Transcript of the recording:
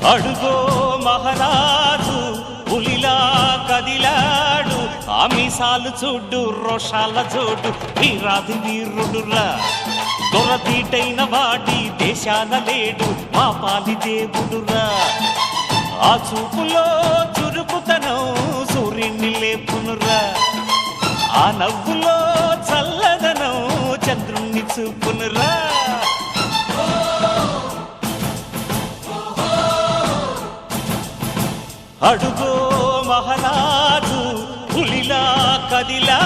అడుగో మహారాజు పులిలా కదిలాడు, ఆమిసాలు చూడు రోషాల జోడు, వీరాది వీరుడురా. దొరతీటైన వాడి దేశాన లేడు, మా పాలి దేవుడురా. ఆ చూపులో చురుకుతనం సూర్యుని లేపునురా, ఆ నవ్వులో చల్లదనం చంద్రుణ్ణి చూపునురా. అడుగో మహారాజు పులిలా కదిలా